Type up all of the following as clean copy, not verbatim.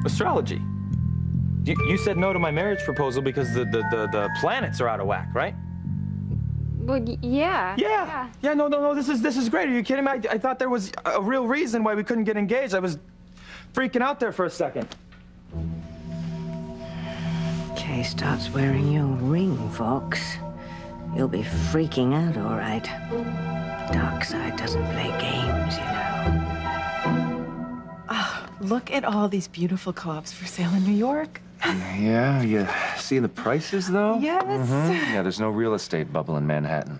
Astrology. You said no to my marriage proposal because the planets are out of whack, right? Well, yeah. Yeah, no, this is great. Are you kidding me? I thought there was a real reason why we couldn't get engaged. I was freaking out there for a second. Kay starts wearing your ring, Fox. You'll be freaking out, all right. Dark side doesn't play games, you know. Oh, look at all these beautiful co-ops for sale in New York. Yeah, you see the prices, though? Yes. Yeah, there's no real estate bubble in Manhattan.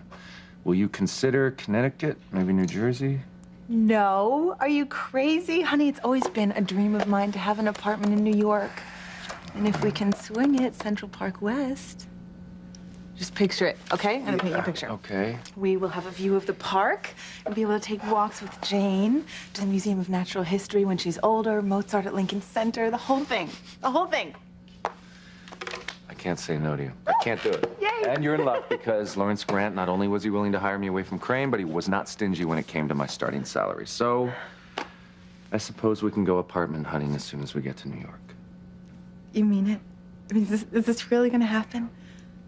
Will you consider Connecticut, maybe New Jersey? No, are you crazy? Honey, it's always been a dream of mine to have an apartment in New York. And if we can swing it, Central Park West. Just picture it, okay? I'm gonna paint you a picture. Okay. We will have a view of the park and be able to take walks with Jane to the Museum of Natural History when she's older, Mozart at Lincoln Center, the whole thing. The whole thing. I can't say no to you. I can't do it. Yay! And you're in luck because Lawrence Grant, not only was he willing to hire me away from Crane, but he was not stingy when it came to my starting salary. So I suppose we can go apartment hunting as soon as we get to New York. You mean it? I mean, is this really gonna happen?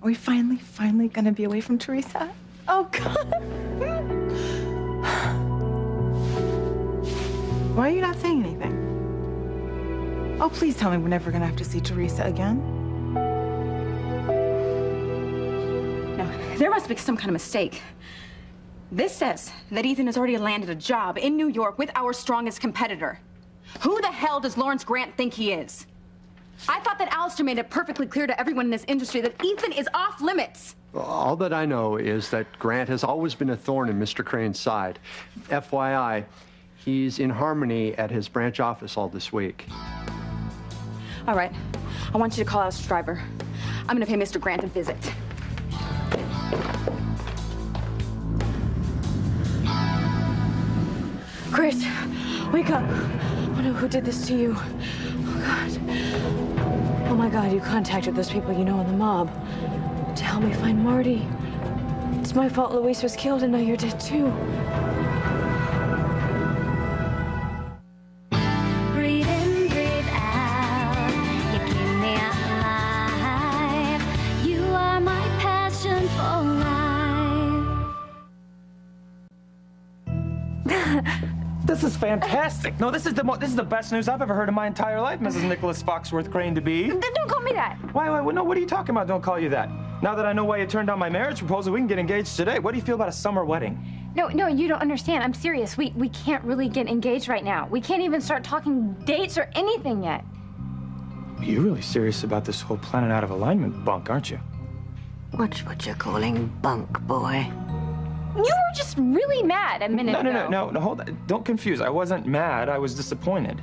Are we finally gonna be away from Teresa? Oh, God. Why are you not saying anything? Oh, please tell me we're never gonna have to see Teresa again. No, there must be some kind of mistake. This says that Ethan has already landed a job in New York with our strongest competitor. Who the hell does Lawrence Grant think he is? I thought that Alistair made it perfectly clear to everyone in this industry that Ethan is off limits. All that I know is that Grant has always been a thorn in Mr. Crane's side. FYI, he's in Harmony at his branch office all this week. All right, I want you to call Alistair's driver. I'm gonna pay Mr. Grant a visit. Chris, wake up. Oh no, who did this to you? Oh God. Oh my God, you contacted those people you know in the mob to help me find Marty. It's my fault Luis was killed and now you're dead too. Breathe in, breathe out. You keep me alive. You are my passion for life. This is fantastic. No, this is the best news I've ever heard in my entire life, Mrs. Nicholas Foxworth Crane to be. Don't call me that. Why, no, what are you talking about? Don't call you that. Now that I know why you turned down my marriage proposal, we can get engaged today. What do you feel about a summer wedding? No, you don't understand. I'm serious. We can't really get engaged right now. We can't even start talking dates or anything yet. You're really serious about this whole planet out of alignment bunk, aren't you? Watch what you're calling bunk, boy. You were just really mad a minute ago. No, hold on. Don't confuse. I wasn't mad. I was disappointed.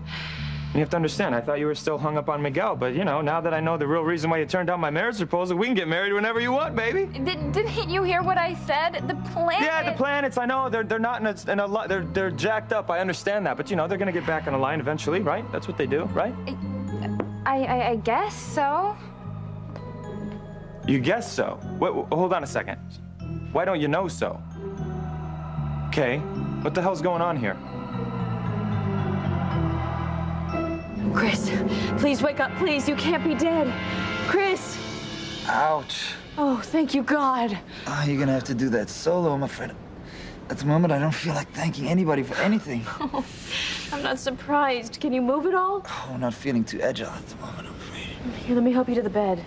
You have to understand, I thought you were still hung up on Miguel, but, you know, now that I know the real reason why you turned down my marriage proposal, we can get married whenever you want, baby. Didn't you hear what I said? The planets. Yeah, the planets, I know, they're not in a they're jacked up, I understand that, but, you know, they're gonna get back in a line eventually, right? That's what they do, right? I guess so. You guess so? Wait, hold on a second. Why don't you know so? Okay, what the hell's going on here? Chris, please wake up, please. You can't be dead. Chris! Ouch. Oh, thank you, God. You're gonna have to do that solo, I'm afraid. At the moment, I don't feel like thanking anybody for anything. Oh, I'm not surprised. Can you move at all? Oh, not feeling too agile at the moment, I'm afraid. Here, let me help you to the bed.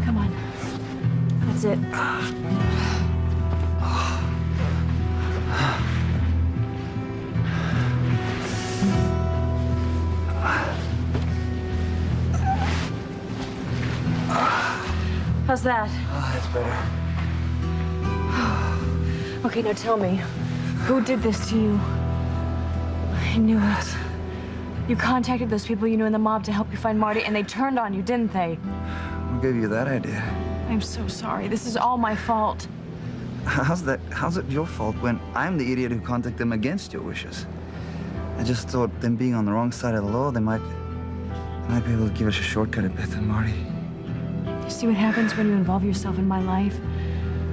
Come on. That's it. How's that? That's better. Okay, now tell me, who did this to you? I knew it. You contacted those people you knew in the mob to help you find Marty, and they turned on you, didn't they? Who gave you that idea? I'm so sorry. This is all my fault. How's it your fault when I'm the idiot who contacted them against your wishes? I just thought them being on the wrong side of the law, they might be able to give us a shortcut a bit on Marty. See what happens when you involve yourself in my life?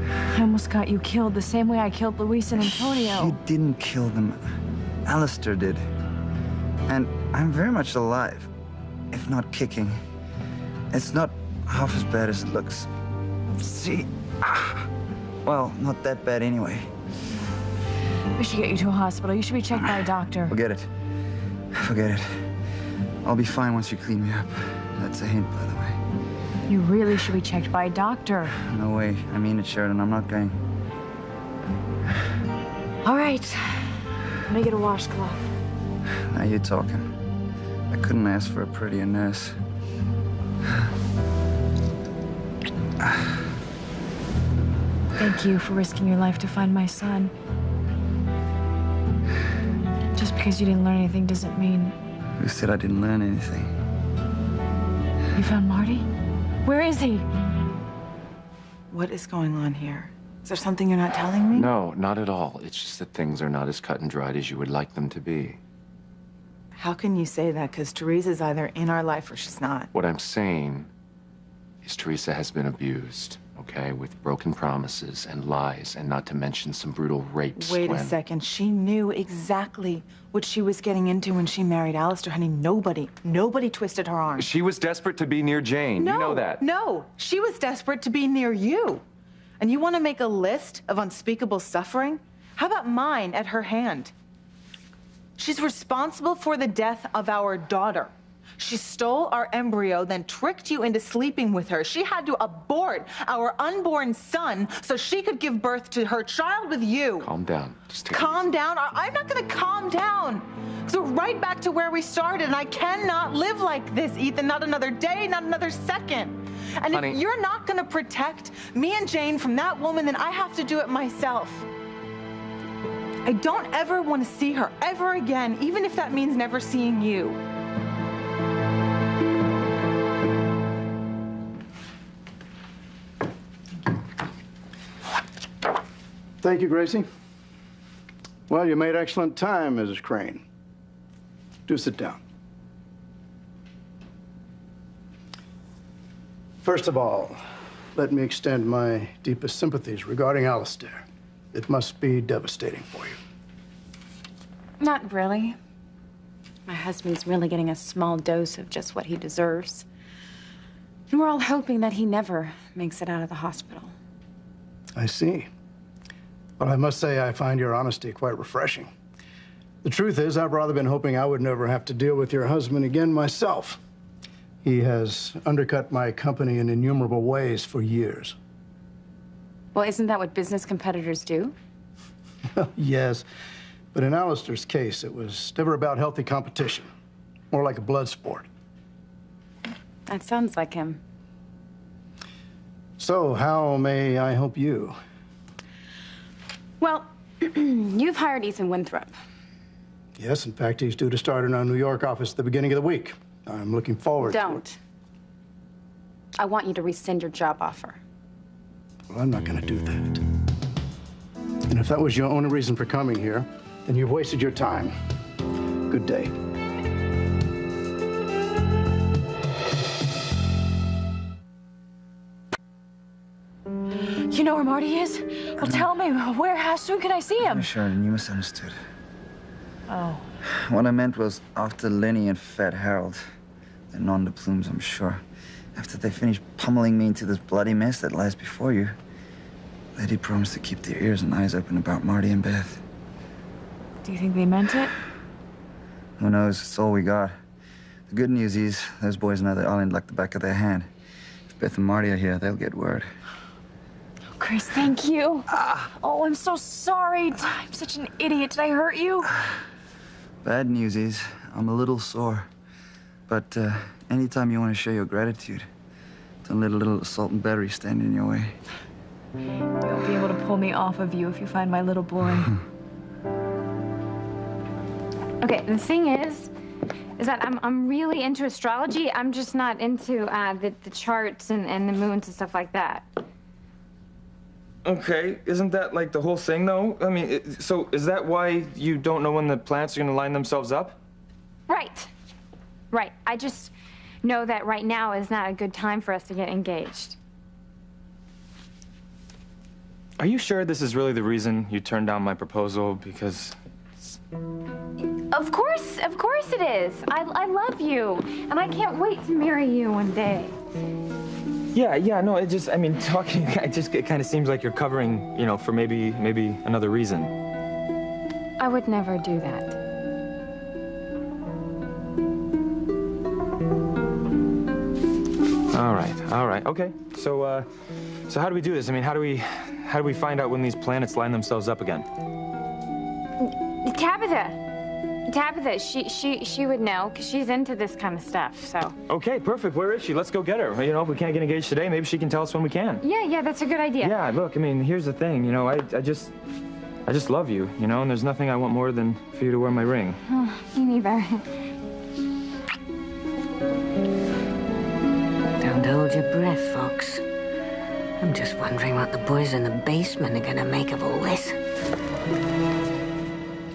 I almost got you killed the same way I killed Luis and Antonio. You didn't kill them. Alistair did. And I'm very much alive, if not kicking. It's not half as bad as it looks. See? Well, not that bad anyway. We should get you to a hospital. You should be checked by a doctor. Forget it. Forget it. I'll be fine once you clean me up. That's a hint, by the way. You really should be checked by a doctor. No way. I mean it, Sheridan. I'm not going. All right. Let me get a washcloth. Now you're talking. I couldn't ask for a prettier nurse. Thank you for risking your life to find my son. Just because you didn't learn anything doesn't mean... Who said I didn't learn anything? You found Marty? Where is he? What is going on here? Is there something you're not telling me? No, not at all. It's just that things are not as cut and dried as you would like them to be. How can you say that? Because Teresa's either in our life or she's not. What I'm saying is Teresa has been abused, okay, with broken promises and lies, and not to mention some brutal rapes. Wait a second. She knew exactly what she was getting into when she married Alistair, honey. Nobody twisted her arm. She was desperate to be near Jane. No, you know that. No, she was desperate to be near you. And you want to make a list of unspeakable suffering? How about mine at her hand? She's responsible for the death of our daughter. She stole our embryo, then tricked you into sleeping with her. She had to abort our unborn son so she could give birth to her child with you. Calm down. Just take it Calm easy. down? I'm not going to calm down. So right back to where we started, and I cannot live like this, Ethan. Not another day, not another second. And Honey. if you're not going to protect me and Jane from that woman, then I have to do it myself. I don't ever want to see her ever again, even if that means never seeing you. Thank you, Gracie. Well, you made excellent time, Mrs. Crane. Do sit down. First of all, let me extend my deepest sympathies regarding Alistair. It must be devastating for you. Not really. My husband's really getting a small dose of just what he deserves. And we're all hoping that he never makes it out of the hospital. I see. But I must say I find your honesty quite refreshing. The truth is, I've rather been hoping I would never have to deal with your husband again myself. He has undercut my company in innumerable ways for years. Well, isn't that what business competitors do? Yes, but in Alistair's case, it was never about healthy competition. More like a blood sport. That sounds like him. So, how may I help you? Well, you've hired Ethan Winthrop. Yes, in fact, he's due to start in our New York office at the beginning of the week. I'm looking forward to it. Don't. I want you to rescind your job offer. Well, I'm not going to do that. And if that was your only reason for coming here, then you've wasted your time. Good day. You know where Marty is? Well, tell me, where, how soon can I see him? Sheridan, you misunderstood. Oh. What I meant was after Lenny and Fat Harold. They're non de plumes, I'm sure. After they finish pummeling me into this bloody mess that lies before you, they did promise to keep their ears and eyes open about Marty and Beth. Do you think they meant it? Who knows? It's all we got. The good news is those boys know the island like the back of their hand. If Beth and Marty are here, they'll get word. Oh, Chris, thank you. Oh, I'm so sorry. I'm such an idiot. Did I hurt you? Bad news is I'm a little sore. But anytime you want to show your gratitude, don't let a little assault and battery stand in your way. You'll be able to pull me off of you if you find my little boy. Okay, the thing is that I'm really into astrology. I'm just not into the charts and the moons and stuff like that. Okay, isn't that like the whole thing, though? I mean, so is that why you don't know when the planets are going to line themselves up? Right. Right. I just know that right now is not a good time for us to get engaged. Are you sure this is really the reason you turned down my proposal? Because Of course it is. I love you, and I can't wait to marry you one day. Yeah, no, I mean, talking, it kind of seems like you're covering, you know, for maybe another reason. I would never do that. All right, okay. So how do we do this? I mean, how do we find out when these planets line themselves up again? Tabitha, she would know, because she's into this kind of stuff, so. Okay, perfect. Where is she? Let's go get her. You know, if we can't get engaged today, maybe she can tell us when we can. Yeah, that's a good idea. Yeah, look, I mean, here's the thing, you know, I just love you, you know, and there's nothing I want more than for you to wear my ring. Oh, me neither. Don't hold your breath, Fox. I'm just wondering what the boys in the basement are gonna make of all this.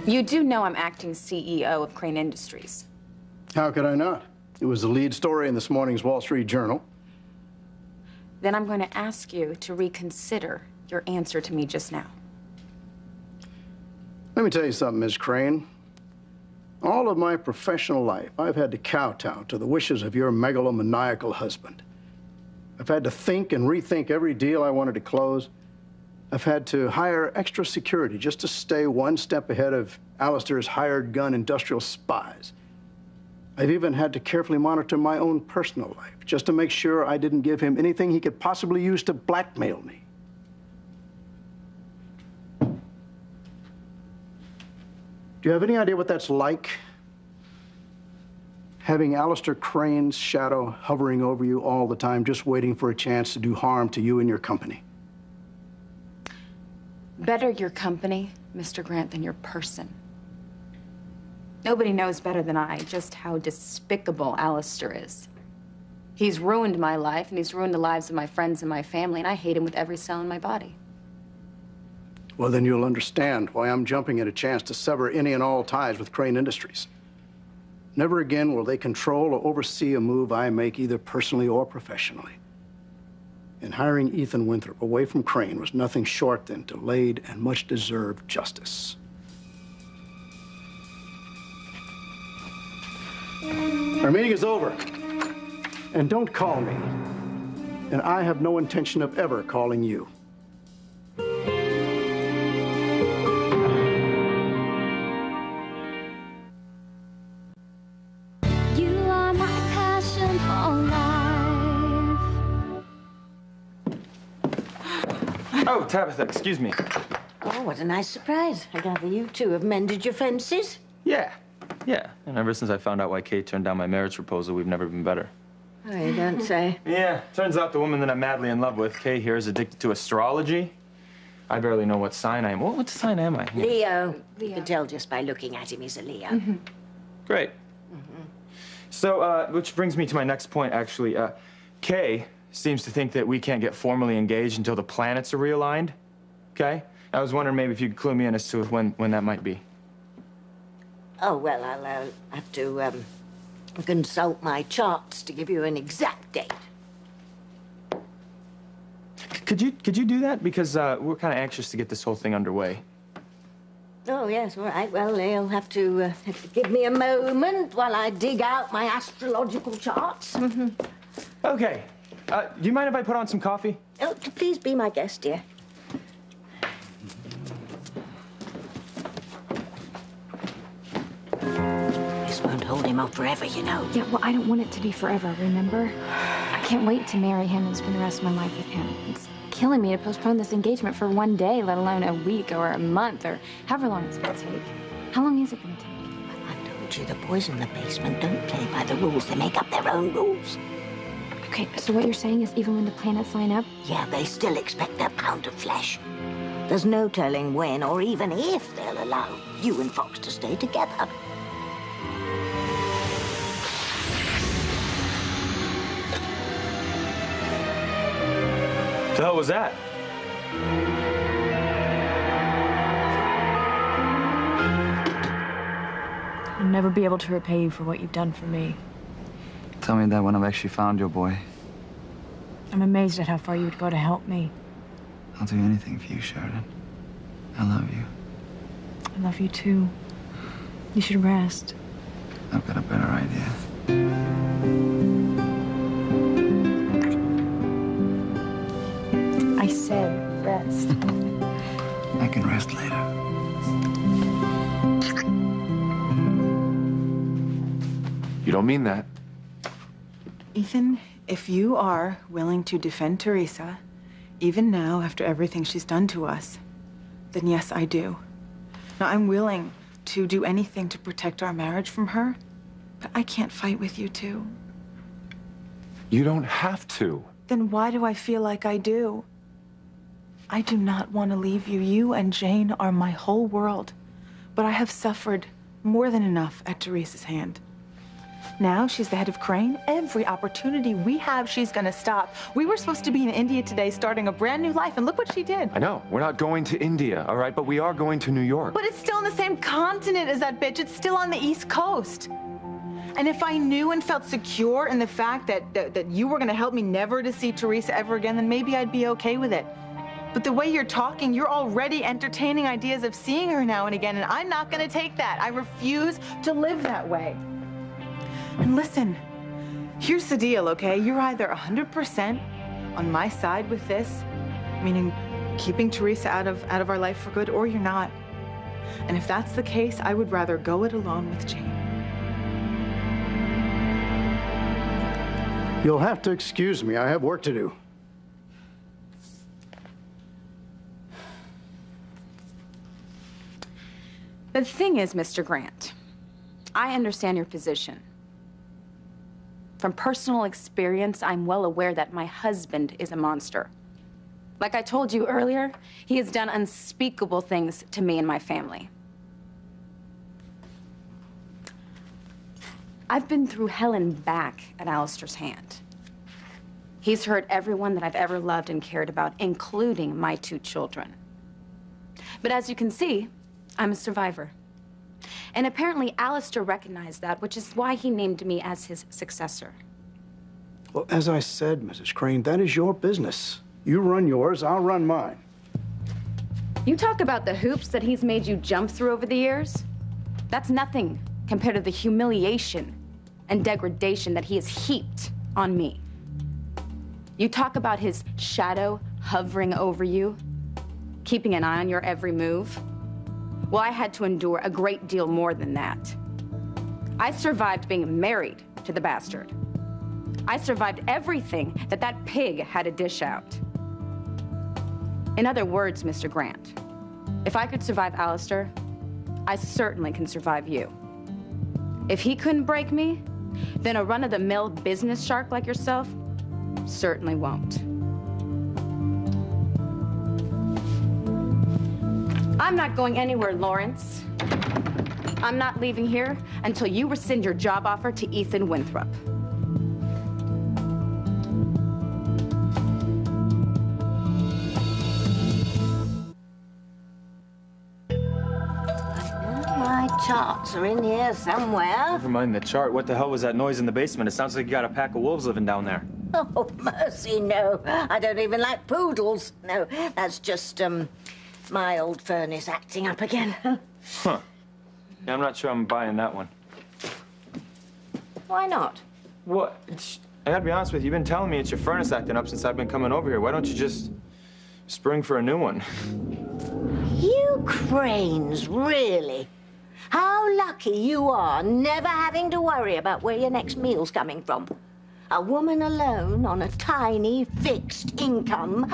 You do know I'm acting CEO of Crane Industries. How could I not? It was the lead story in this morning's Wall Street Journal. Then I'm going to ask you to reconsider your answer to me just now. Let me tell you something, Ms. Crane. All of my professional life, I've had to kowtow to the wishes of your megalomaniacal husband. I've had to think and rethink every deal I wanted to close. I've had to hire extra security just to stay one step ahead of Alistair's hired gun industrial spies. I've even had to carefully monitor my own personal life just to make sure I didn't give him anything he could possibly use to blackmail me. Do you have any idea what that's like? Having Alistair Crane's shadow hovering over you all the time, just waiting for a chance to do harm to you and your company. Better your company, Mr. Grant, than your person. Nobody knows better than I just how despicable Alistair is. He's ruined my life, and he's ruined the lives of my friends and my family, and I hate him with every cell in my body. Well, then you'll understand why I'm jumping at a chance to sever any and all ties with Crane Industries. Never again will they control or oversee a move I make, either personally or professionally. And hiring Ethan Winthrop away from Crane was nothing short than delayed and much-deserved justice. Our meeting is over. And don't call me. And I have no intention of ever calling you. You are my passion for life. Oh, Tabitha, excuse me. Oh, what a nice surprise. I gather you two have mended your fences. Yeah. And ever since I found out why Kate turned down my marriage proposal, we've never been better. Oh, you don't say. Yeah, turns out the woman that I'm madly in love with, Kay here, is addicted to astrology. I barely know what sign I am. What sign am I? Leo. You can tell just by looking at him he's a Leo. Mm-hmm. Great. So, which brings me to my next point, actually. Kay seems to think that we can't get formally engaged until the planets are realigned. Okay? I was wondering maybe if you could clue me in as to when that might be. Oh, well, I'll have to consult my charts to give you an exact date. Could you do that? Because we're kind of anxious to get this whole thing underway. Oh, yes, all right. Well, you'll have to give me a moment while I dig out my astrological charts. Okay. Do you mind if I put on some coffee? Oh, please be my guest, dear. This won't hold him off forever, you know. Yeah, well, I don't want it to be forever, remember? I can't wait to marry him and spend the rest of my life with him. It's killing me to postpone this engagement for one day, let alone a week or a month or however long it's gonna take. How long is it gonna take? I told you the boys in the basement don't play by the rules. They make up their own rules. Okay, so what you're saying is even when the planets line up? Yeah, they still expect their pound of flesh. There's no telling when or even if they'll allow you and Fox to stay together. The hell was that? I'll never be able to repay you for what you've done for me. Tell me that when I've actually found your boy. I'm amazed at how far you would go to help me. I'll do anything for you, Sheridan. I love you. I love you too. You should rest. I've got a better idea. I said rest. I can rest later. You don't mean that. Ethan, if you are willing to defend Teresa, even now, after everything she's done to us, then yes, I do. Now, I'm willing to do anything to protect our marriage from her, but I can't fight with you two. You don't have to. Then why do I feel like I do? I do not want to leave you. You and Jane are my whole world, but I have suffered more than enough at Teresa's hand. Now she's the head of Crane. Every opportunity we have, she's gonna stop. We were supposed to be in India today, starting a brand new life, and look what she did. I know. We're not going to India, all right? But we are going to New York. But it's still on the same continent as that bitch. It's still on the East Coast. And if I knew and felt secure in the fact that you were gonna help me never to see Teresa ever again, then maybe I'd be okay with it. But the way you're talking, you're already entertaining ideas of seeing her now and again, and I'm not gonna take that. I refuse to live that way. And listen, here's the deal, okay? You're either 100% on my side with this, meaning keeping Teresa out of our life for good, or you're not. And if that's the case, I would rather go it alone with Jane. You'll have to excuse me. I have work to do. But the thing is, Mr. Grant, I understand your position. From personal experience, I'm well aware that my husband is a monster. Like I told you earlier, he has done unspeakable things to me and my family. I've been through hell and back at Alistair's hand. He's hurt everyone that I've ever loved and cared about, including my 2 children. But as you can see, I'm a survivor. And apparently Alistair recognized that, which is why he named me as his successor. Well, as I said, Mrs. Crane, that is your business. You run yours, I'll run mine. You talk about the hoops that he's made you jump through over the years. That's nothing compared to the humiliation and degradation that he has heaped on me. You talk about his shadow hovering over you, keeping an eye on your every move. Well, I had to endure a great deal more than that. I survived being married to the bastard. I survived everything that pig had to dish out. In other words, Mr. Grant, if I could survive Alistair, I certainly can survive you. If he couldn't break me, then a run-of-the-mill business shark like yourself certainly won't. I'm not going anywhere, Lawrence. I'm not leaving here until you rescind your job offer to Ethan Winthrop. My charts are in here somewhere. Never mind the chart. What the hell was that noise in the basement? It sounds like you got a pack of wolves living down there. Oh, mercy, no. I don't even like poodles. No, that's just, my old furnace acting up again. Huh. Yeah, I'm not sure I'm buying that one. Why not? What? I gotta be honest with you. You've been telling me it's your furnace acting up since I've been coming over here. Why don't you just spring for a new one? You Cranes, really? How lucky you are never having to worry about where your next meal's coming from. A woman alone on a tiny, fixed income.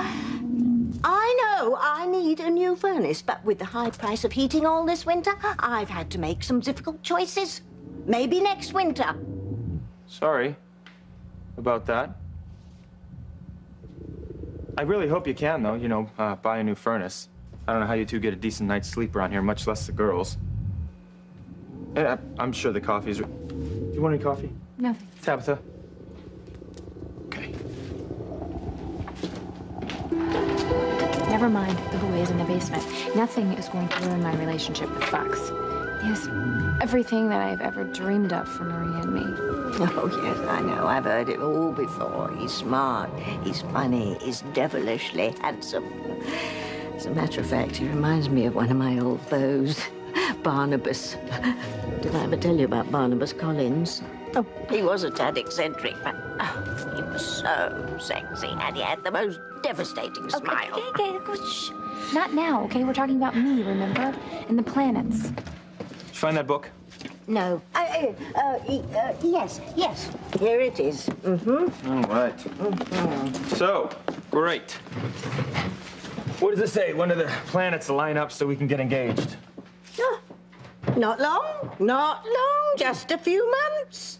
I know I need a new furnace, but with the high price of heating all this winter, I've had to make some difficult choices. Maybe next winter. Sorry about that. I really hope you can, though, you know, buy a new furnace. I don't know how you two get a decent night's sleep around here, much less the girls. And I'm sure the coffee's... Do you want any coffee? No. Tabitha? Okay. Never mind the boys in the basement. Nothing is going to ruin my relationship with Fox. He has everything that I've ever dreamed of for Maria and me. Oh, yes, I know. I've heard it all before. He's smart, he's funny, he's devilishly handsome. As a matter of fact, he reminds me of one of my old beaux. Barnabas. Did I ever tell you about Barnabas Collins? Oh, he was a tad eccentric, but oh, he was so sexy, and he had the most devastating smile. Okay, shh. Not now, okay? We're talking about me, remember? And the planets. Did you find that book? No. Yes. Here it is. Mm-hmm. All right. So, great. What does it say? When do the planets line up so we can get engaged? Not long, just a few months.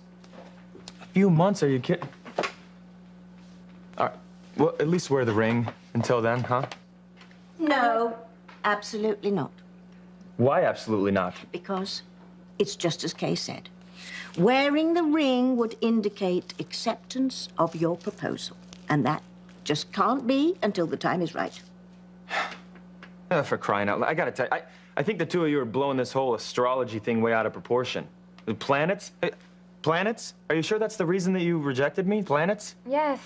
A few months? Are you kidding? All right. Well, at least wear the ring until then, huh? No, absolutely not. Why absolutely not? Because it's just as Kay said. Wearing the ring would indicate acceptance of your proposal. And that just can't be until the time is right. For crying out loud. I gotta tell you, I think the two of you are blowing this whole astrology thing way out of proportion. The planets? Planets? Are you sure that's the reason that you rejected me? Planets? Yes,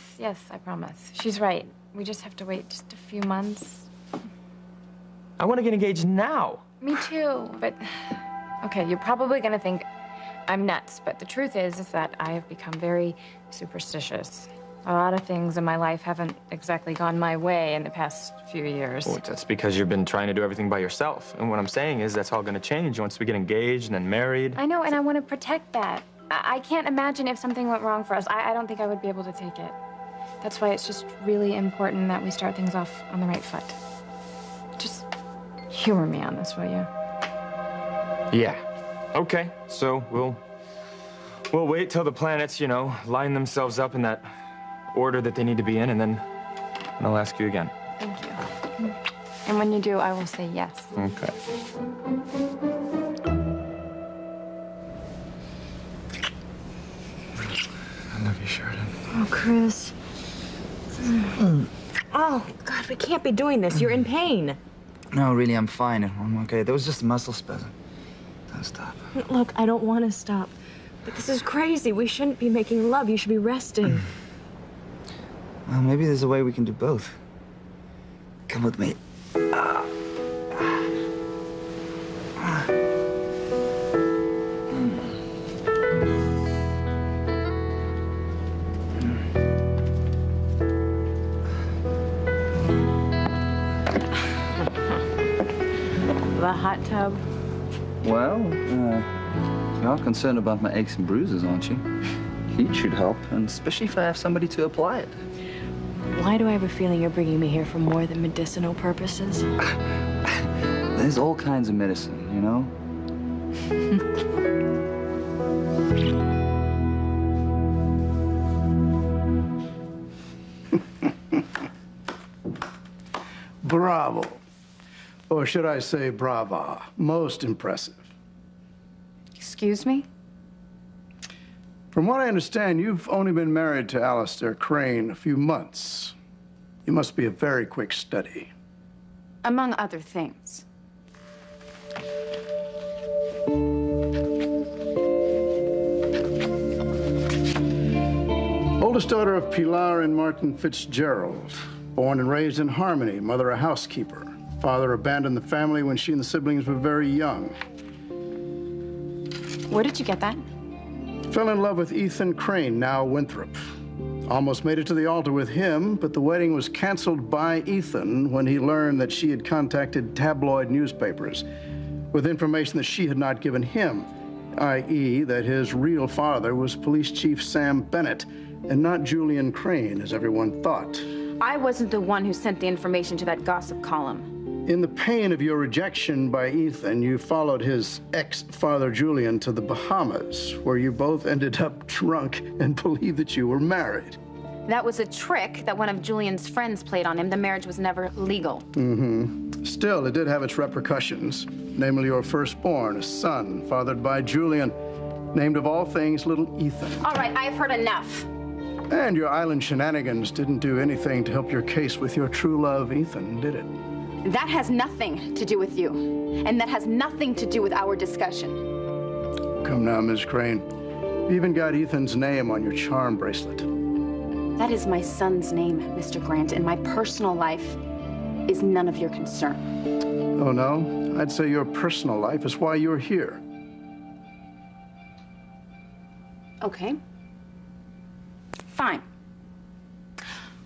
I promise. She's right. We just have to wait just a few months. I want to get engaged now. Me too, but... Okay, you're probably gonna think I'm nuts, but the truth is that I have become very superstitious. A lot of things in my life haven't exactly gone my way in the past few years. Well, that's because you've been trying to do everything by yourself. And what I'm saying is that's all going to change once we get engaged and then married. I know, and I want to protect that. I can't imagine if something went wrong for us. I don't think I would be able to take it. That's why it's just really important that we start things off on the right foot. Just humor me on this, will you? Yeah. Okay, so we'll wait till the planets, line themselves up in that order that they need to be in, and then I'll ask you again. Thank you. And when you do, I will say yes. Okay. I love you, Sheridan. Oh, Chris. Oh, God, we can't be doing this. You're in pain. No, really, I'm fine. I'm okay. There was just a muscle spasm. Don't stop. Look, I don't want to stop. But this is crazy. We shouldn't be making love. You should be resting. Well, maybe there's a way we can do both. Come with me. The hot tub. Well, you are concerned about my aches and bruises, aren't you? Heat should help, and especially if I have somebody to apply it. Why do I have a feeling you're bringing me here for more than medicinal purposes? There's all kinds of medicine, you know? Bravo. Or should I say brava. Most impressive. Excuse me? From what I understand, you've only been married to Alistair Crane a few months. You must be a very quick study. Among other things. Oldest daughter of Pilar and Martin Fitzgerald. Born and raised in Harmony, mother a housekeeper. Father abandoned the family when she and the siblings were very young. Where did you get that? Fell in love with Ethan Crane, now Winthrop. Almost made it to the altar with him, but the wedding was canceled by Ethan when he learned that she had contacted tabloid newspapers with information that she had not given him, i.e. that his real father was Police Chief Sam Bennett and not Julian Crane, as everyone thought. I wasn't the one who sent the information to that gossip column. In the pain of your rejection by Ethan, you followed his ex-father Julian to the Bahamas, where you both ended up drunk and believed that you were married. That was a trick that one of Julian's friends played on him. The marriage was never legal. Still, it did have its repercussions, namely your firstborn, a son, fathered by Julian, named of all things little Ethan. All right, I've heard enough. And your island shenanigans didn't do anything to help your case with your true love, Ethan, did it? That has nothing to do with you. And that has nothing to do with our discussion. Come now, Ms. Crane. You even got Ethan's name on your charm bracelet. That is my son's name, Mr. Grant, and my personal life is none of your concern. Oh, no? I'd say your personal life is why you're here. Okay. Fine.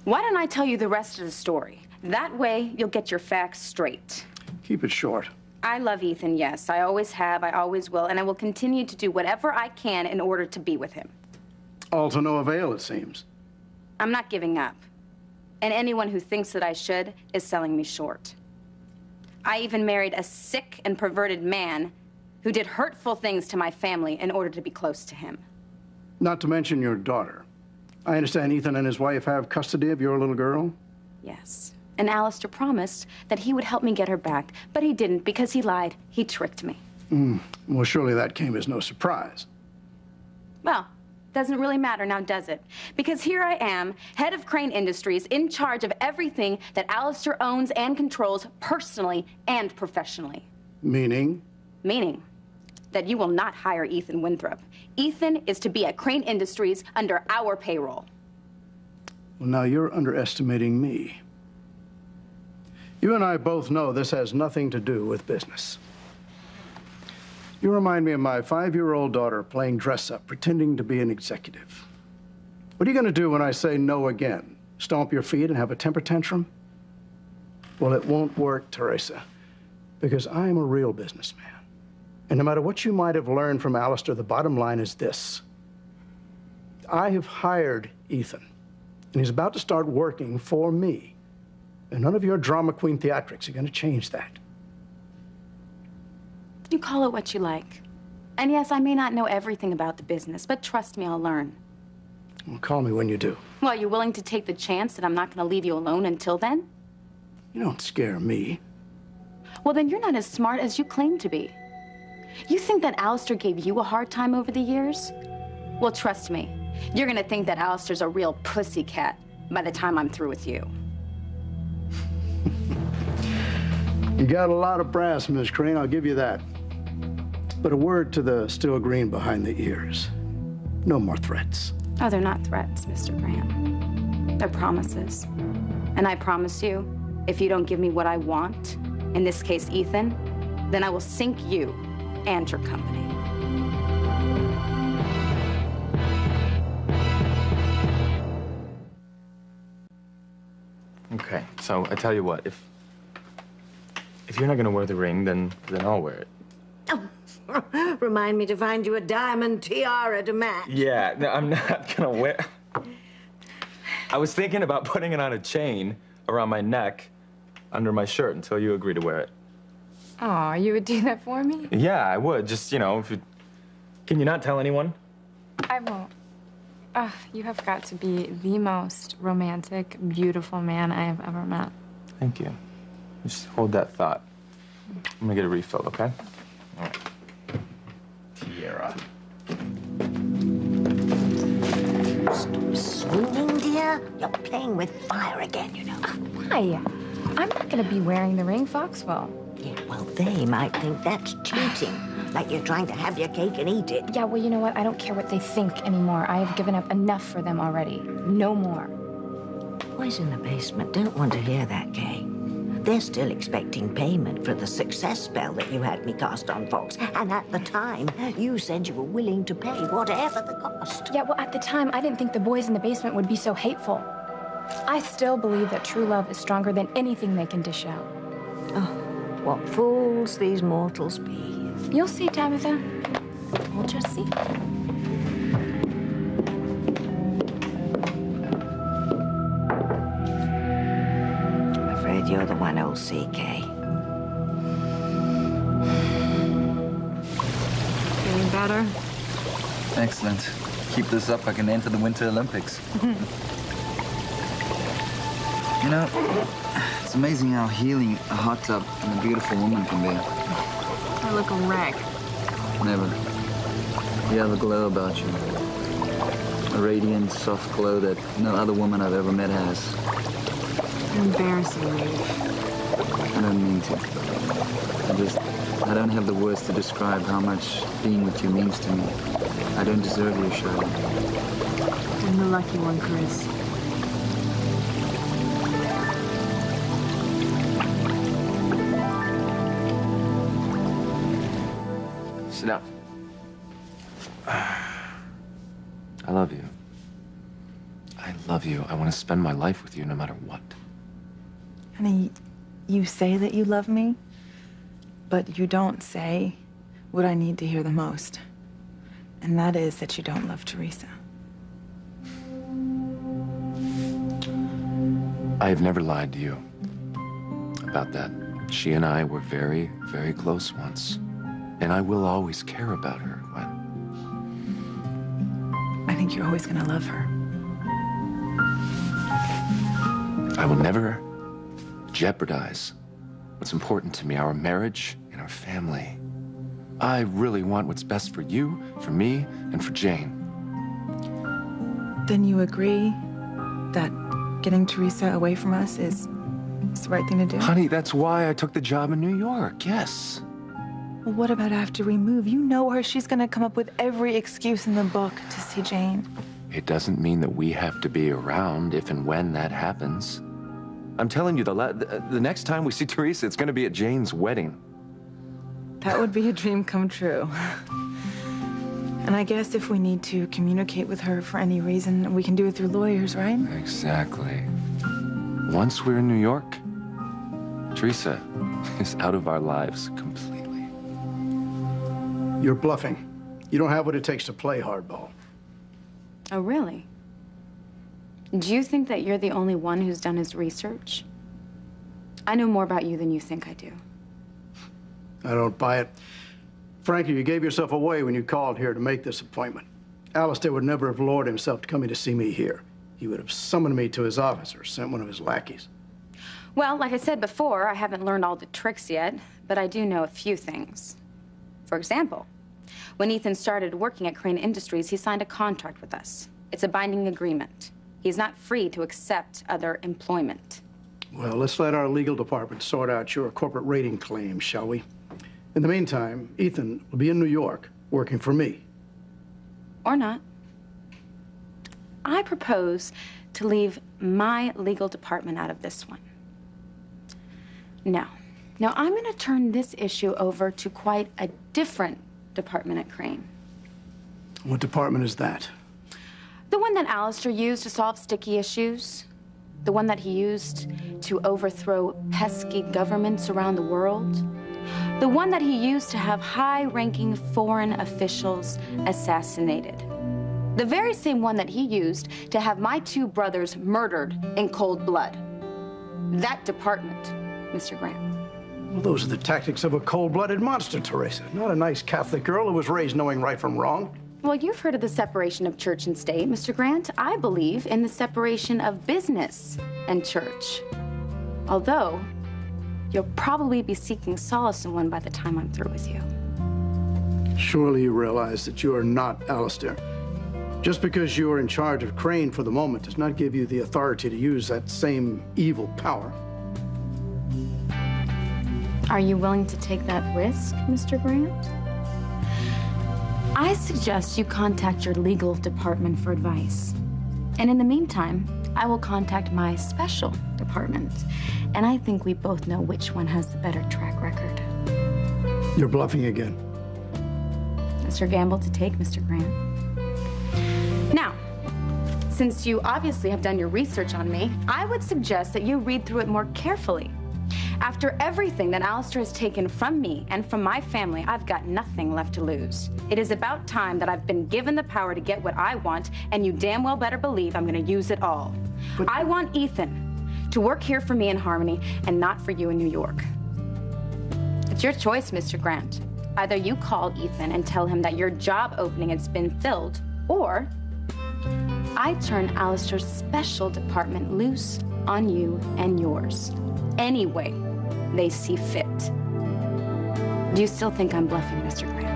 Why don't I tell you the rest of the story? That way, you'll get your facts straight. Keep it short. I love Ethan, yes. I always have, I always will, and I will continue to do whatever I can in order to be with him. All to no avail, it seems. I'm not giving up. And anyone who thinks that I should is selling me short. I even married a sick and perverted man who did hurtful things to my family in order to be close to him. Not to mention your daughter. I understand Ethan and his wife have custody of your little girl? Yes. And Alistair promised that he would help me get her back, but he didn't because he lied. He tricked me. Well, surely that came as no surprise. Well, doesn't really matter now, does it? Because here I am, head of Crane Industries, in charge of everything that Alistair owns and controls personally and professionally. Meaning? Meaning that you will not hire Ethan Winthrop. Ethan is to be at Crane Industries under our payroll. Well, now you're underestimating me. You and I both know this has nothing to do with business. You remind me of my 5-year-old daughter playing dress-up, pretending to be an executive. What are you going to do when I say no again? Stomp your feet and have a temper tantrum? Well, it won't work, Teresa, because I am a real businessman. And no matter what you might have learned from Alistair, the bottom line is this. I have hired Ethan, and he's about to start working for me. And none of your drama queen theatrics are going to change that. You call it what you like. And yes, I may not know everything about the business, but trust me, I'll learn. Well, call me when you do. Well, are you willing to take the chance that I'm not going to leave you alone until then? You don't scare me. Well, then you're not as smart as you claim to be. You think that Alistair gave you a hard time over the years? Well, trust me, you're going to think that Alistair's a real pussycat by the time I'm through with you. You got a lot of brass, Miss Crane, I'll give you that. But a word to the still green behind the ears. No more threats. Oh, they're not threats, Mr. Grant. They're promises. And I promise you, if you don't give me what I want, in this case, Ethan, then I will sink you and your company. Okay, so I tell you what, if you're not gonna wear the ring, then I'll wear it. Oh, remind me to find you a diamond tiara to match. Yeah, no, I'm not gonna wear. I was thinking about putting it on a chain around my neck under my shirt until you agree to wear it. Aw, you would do that for me? Yeah, I would. Just, you know, if you... Can you not tell anyone? I won't. You have got to be the most romantic, beautiful man I have ever met. Thank you. Just hold that thought. I'm gonna get a refill, okay? All right. Tiara. Stop swooning, dear. You're playing with fire again, you know. Why? I'm not going to be wearing the ring, Foxwell. Yeah, well, they might think that's cheating. Like you're trying to have your cake and eat it. Yeah, well, you know what? I don't care what they think anymore. I have given up enough for them already. No more. Boys in the basement don't want to hear that, Kay. They're still expecting payment for the success spell that you had me cast on Fox. And at the time, you said you were willing to pay whatever the cost. Yeah, well, at the time, I didn't think the boys in the basement would be so hateful. I still believe that true love is stronger than anything they can dish out. Oh, what fools these mortals be. You'll see, Tabitha. We'll just see. I'm afraid you're the one who'll see, Kay. Feeling better? Excellent. Keep this up, I can enter the Winter Olympics. You know, it's amazing how healing a hot tub and a beautiful woman can be. I look a wreck. Never. You have a glow about you. A radiant, soft glow that no other woman I've ever met has. You're embarrassing me. I don't mean to. I don't have the words to describe how much being with you means to me. I don't deserve you, Charlotte. I'm the lucky one, Chris. Sit down. I love you. I love you. I want to spend my life with you no matter what. Honey, you say that you love me, but you don't say what I need to hear the most. And that is that you don't love Teresa. I have never lied to you about that. She and I were very, very close once. And I will always care about her, Gwen. I think you're always gonna love her. I will never jeopardize what's important to me, our marriage and our family. I really want what's best for you, for me, and for Jane. Then you agree that getting Teresa away from us is the right thing to do? Honey, that's why I took the job in New York, yes. Well, what about after we move? You know her. She's gonna come up with every excuse in the book to see Jane. It doesn't mean that we have to be around if and when that happens. I'm telling you, the next time we see Teresa, it's gonna be at Jane's wedding. That would be a dream come true. And I guess if we need to communicate with her for any reason, we can do it through lawyers, right? Exactly. Once we're in New York, Teresa is out of our lives completely. You're bluffing. You don't have what it takes to play hardball. Oh, really? Do you think that you're the only one who's done his research? I know more about you than you think I do. I don't buy it. Frankie, you gave yourself away when you called here to make this appointment. Alistair would never have lowered himself to coming to see me here. He would have summoned me to his office or sent one of his lackeys. Well, like I said before, I haven't learned all the tricks yet, but I do know a few things. For example, when Ethan started working at Crane Industries, he signed a contract with us. It's a binding agreement. He's not free to accept other employment. Well, let's let our legal department sort out your corporate rating claims, shall we? In the meantime, Ethan will be in New York working for me. Or not. I propose to leave my legal department out of this one. Now, I'm going to turn this issue over to quite a different department at Crane. What department is that? The one that Alistair used to solve sticky issues. The one that he used to overthrow pesky governments around the world. The one that he used to have high-ranking foreign officials assassinated. The very same one that he used to have my two brothers murdered in cold blood. That department, Mr. Grant. Well, those are the tactics of a cold-blooded monster, Teresa. Not a nice Catholic girl who was raised knowing right from wrong. Well, you've heard of the separation of church and state, Mr. Grant. I believe in the separation of business and church. Although, you'll probably be seeking solace in one by the time I'm through with you. Surely you realize that you are not Alistair. Just because you are in charge of Crane for the moment does not give you the authority to use that same evil power. Are you willing to take that risk, Mr. Grant? I suggest you contact your legal department for advice. And in the meantime, I will contact my special department. And I think we both know which one has the better track record. You're bluffing again. That's your gamble to take, Mr. Grant. Now, since you obviously have done your research on me, I would suggest that you read through it more carefully. After everything that Alistair has taken from me and from my family, I've got nothing left to lose. It is about time that I've been given the power to get what I want, and you damn well better believe I'm gonna use it all. But I want Ethan to work here for me in Harmony and not for you in New York. It's your choice, Mr. Grant. Either you call Ethan and tell him that your job opening has been filled, or I turn Alistair's special department loose on you and yours. Any way they see fit. Do you still think I'm bluffing, Mr. Grant?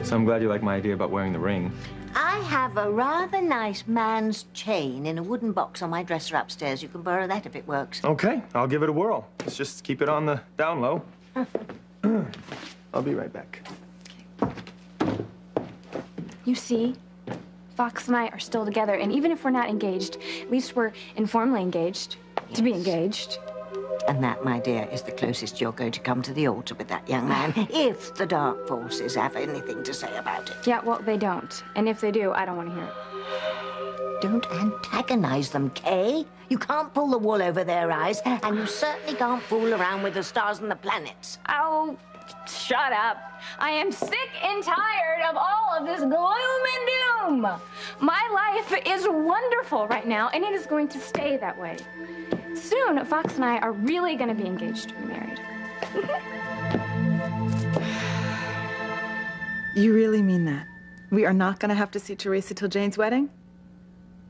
So I'm glad you like my idea about wearing the ring. I have a rather nice man's chain in a wooden box on my dresser upstairs. You can borrow that if it works. Okay, I'll give it a whirl. Let's just keep it on the down low. I'll be right back. Okay. You see, Fox and I are still together, and even if we're not engaged, at least we're informally engaged. To be engaged. And that, my dear, is the closest you're going to come to the altar with that young man, if the dark forces have anything to say about it. Yeah, well, they don't. And if they do, I don't want to hear it. Don't antagonize them, Kay. You can't pull the wool over their eyes, and you certainly can't fool around with the stars and the planets. Oh, shut up. I am sick and tired of all of this gloom and doom. My life is wonderful right now, and it is going to stay that way. Soon, Fox and I are really going to be engaged to be married. You really mean that? We are not going to have to see Teresa till Jane's wedding?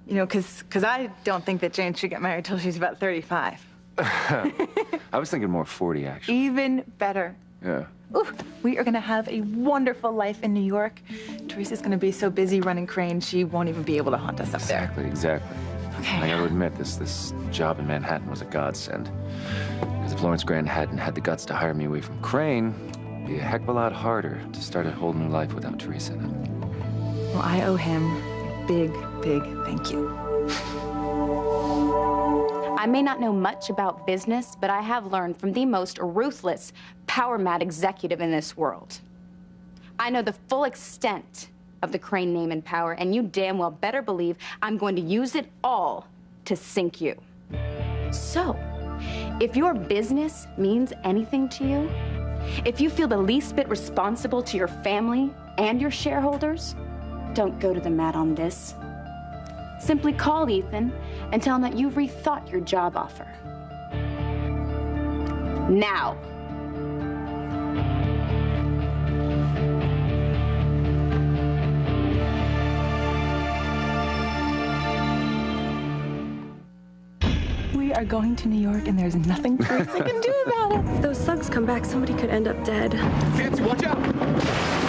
You know, because I don't think that Jane should get married till she's about 35. I was thinking more 40, actually. Even better. Yeah. Ooh, we are going to have a wonderful life in New York. Teresa's going to be so busy running Crane, she won't even be able to haunt us up there. Exactly. Okay. I gotta admit, this job in Manhattan was a godsend. Because if Lawrence Grant hadn't had the guts to hire me away from Crane, it'd be a heck of a lot harder to start a whole new life without Teresa in it. Well, I owe him a big, big thank you. I may not know much about business, but I have learned from the most ruthless, power-mad executive in this world. I know the full extent of the Crane name and power, and you damn well better believe I'm going to use it all to sink you. So, if your business means anything to you, if you feel the least bit responsible to your family and your shareholders, don't go to the mat on this. Simply call Ethan and tell him that you've rethought your job offer. Now. We are going to New York, and there's nothing Teresa can do about it. If those thugs come back, somebody could end up dead. Fancy, watch out!